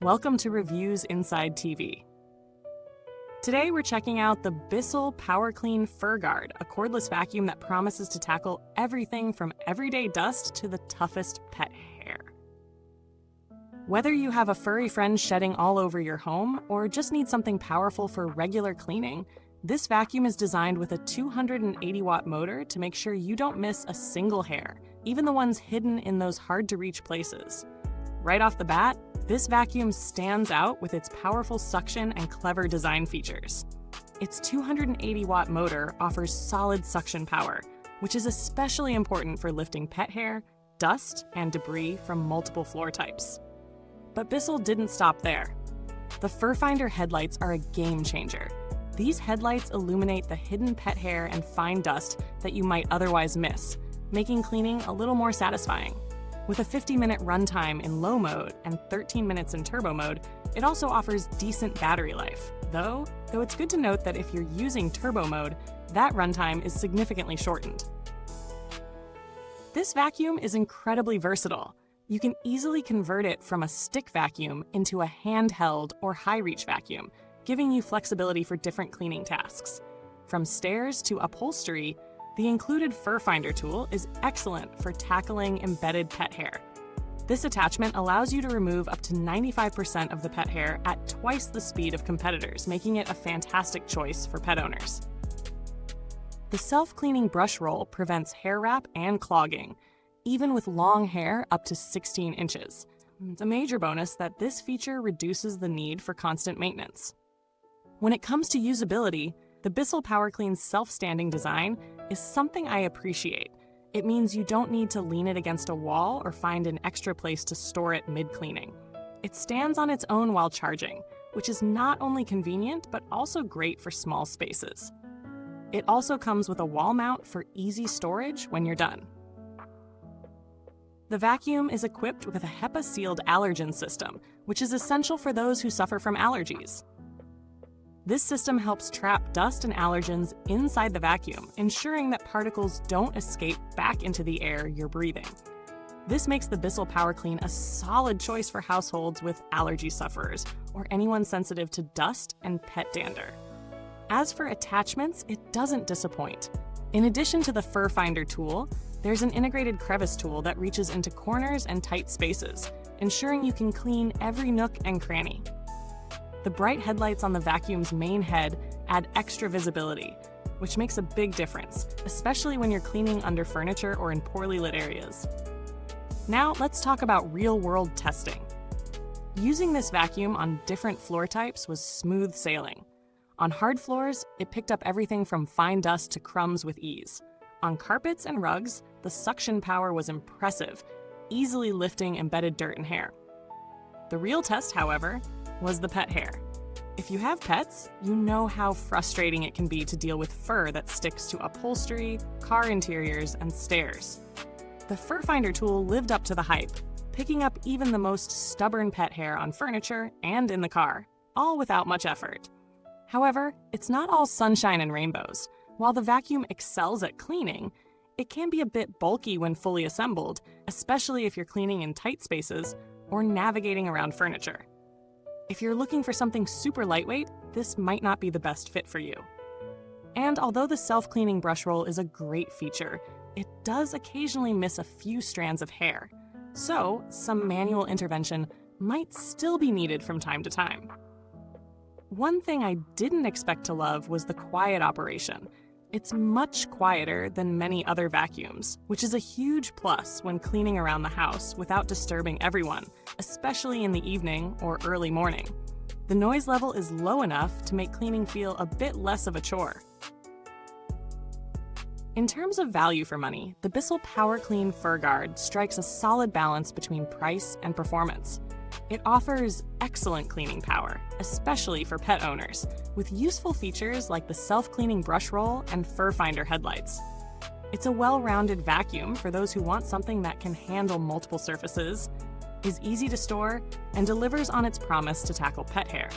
Welcome to Reviewsinsidetv. Today we're checking out the Bissell PowerClean FurGuard, a cordless vacuum that promises to tackle everything from everyday dust to the toughest pet hair. Whether you have a furry friend shedding all over your home or just need something powerful for regular cleaning, this vacuum is designed with a 280-watt motor to make sure you don't miss a single hair, even the ones hidden in those hard-to-reach places. Right off the bat, this vacuum stands out with its powerful suction and clever design features. Its 280-watt motor offers solid suction power, which is especially important for lifting pet hair, dust, and debris from multiple floor types. But Bissell didn't stop there. The FurFinder headlights are a game changer. These headlights illuminate the hidden pet hair and fine dust that you might otherwise miss, making cleaning a little more satisfying. With a 50-minute runtime in low mode and 13 minutes in turbo mode, it also offers decent battery life. Though it's good to note that if you're using turbo mode, that runtime is significantly shortened. This vacuum is incredibly versatile. You can easily convert it from a stick vacuum into a handheld or high-reach vacuum, giving you flexibility for different cleaning tasks. From stairs to upholstery, the included FurFinder tool is excellent for tackling embedded pet hair. This attachment allows you to remove up to 95% of the pet hair at twice the speed of competitors, making it a fantastic choice for pet owners. The self-cleaning brush roll prevents hair wrap and clogging, even with long hair up to 16 inches. It's a major bonus that this feature reduces the need for constant maintenance. When it comes to usability, the Bissell PowerClean's self-standing design is something I appreciate. It means you don't need to lean it against a wall or find an extra place to store it mid-cleaning. It stands on its own while charging, which is not only convenient but also great for small spaces. It also comes with a wall mount for easy storage when you're done. The vacuum is equipped with a HEPA-sealed allergen system, which is essential for those who suffer from allergies. This system helps trap dust and allergens inside the vacuum, ensuring that particles don't escape back into the air you're breathing. This makes the Bissell PowerClean a solid choice for households with allergy sufferers or anyone sensitive to dust and pet dander. As for attachments, it doesn't disappoint. In addition to the FurFinder tool, there's an integrated crevice tool that reaches into corners and tight spaces, ensuring you can clean every nook and cranny. The bright headlights on the vacuum's main head add extra visibility, which makes a big difference, especially when you're cleaning under furniture or in poorly lit areas. Now let's talk about real-world testing. Using this vacuum on different floor types was smooth sailing. On hard floors, it picked up everything from fine dust to crumbs with ease. On carpets and rugs, the suction power was impressive, easily lifting embedded dirt and hair. The real test, however, was the pet hair. If you have pets, you know how frustrating it can be to deal with fur that sticks to upholstery, car interiors, and stairs. The FurFinder tool lived up to the hype, picking up even the most stubborn pet hair on furniture and in the car, all without much effort. However, it's not all sunshine and rainbows. While the vacuum excels at cleaning, it can be a bit bulky when fully assembled, especially if you're cleaning in tight spaces or navigating around furniture. If you're looking for something super lightweight, this might not be the best fit for you. And although the self-cleaning brush roll is a great feature, it does occasionally miss a few strands of hair. So, some manual intervention might still be needed from time to time. One thing I didn't expect to love was the quiet operation. It's much quieter than many other vacuums, which is a huge plus when cleaning around the house without disturbing everyone, especially in the evening or early morning. The noise level is low enough to make cleaning feel a bit less of a chore. In terms of value for money, the Bissell PowerClean FurGuard strikes a solid balance between price and performance. It offers excellent cleaning power, especially for pet owners, with useful features like the self-cleaning brush roll and FurFinder headlights. It's a well-rounded vacuum for those who want something that can handle multiple surfaces, is easy to store, and delivers on its promise to tackle pet hair.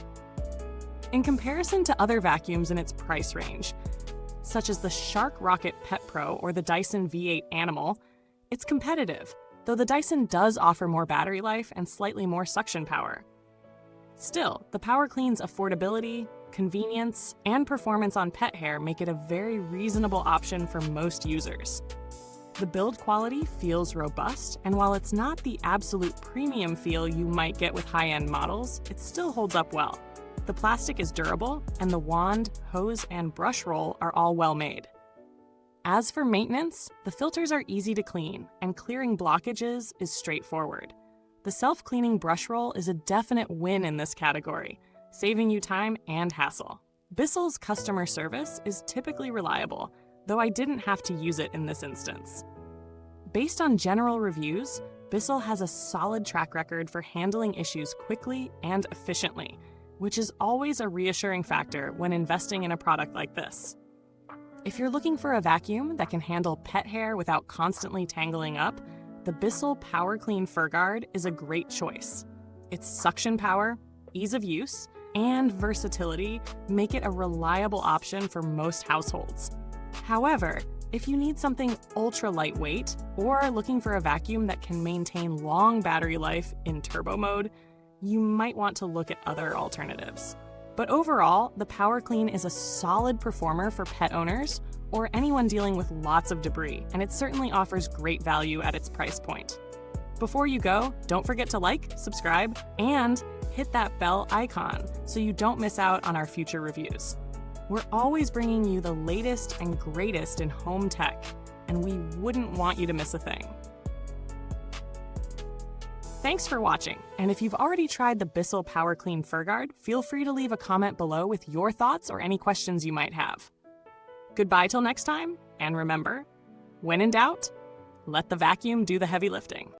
In comparison to other vacuums in its price range, such as the Shark Rocket Pet Pro or the Dyson V8 Animal, it's competitive, though the Dyson does offer more battery life and slightly more suction power. Still, the PowerClean's affordability, convenience, and performance on pet hair make it a very reasonable option for most users. The build quality feels robust, and while it's not the absolute premium feel you might get with high-end models, it still holds up well. The plastic is durable, and the wand, hose, and brush roll are all well made. As for maintenance, the filters are easy to clean, and clearing blockages is straightforward. The self-cleaning brush roll is a definite win in this category, saving you time and hassle. Bissell's customer service is typically reliable, though I didn't have to use it in this instance. Based on general reviews, Bissell has a solid track record for handling issues quickly and efficiently, which is always a reassuring factor when investing in a product like this. If you're looking for a vacuum that can handle pet hair without constantly tangling up, the Bissell PowerClean FurGuard is a great choice. Its suction power, ease of use, and versatility make it a reliable option for most households. However, if you need something ultra lightweight or are looking for a vacuum that can maintain long battery life in turbo mode, you might want to look at other alternatives. But overall, the PowerClean is a solid performer for pet owners or anyone dealing with lots of debris, and it certainly offers great value at its price point. Before you go, don't forget to like, subscribe, and hit that bell icon so you don't miss out on our future reviews. We're always bringing you the latest and greatest in home tech, and we wouldn't want you to miss a thing. Thanks for watching, and if you've already tried the Bissell PowerClean FurGuard, feel free to leave a comment below with your thoughts or any questions you might have. Goodbye till next time, and remember, when in doubt, let the vacuum do the heavy lifting.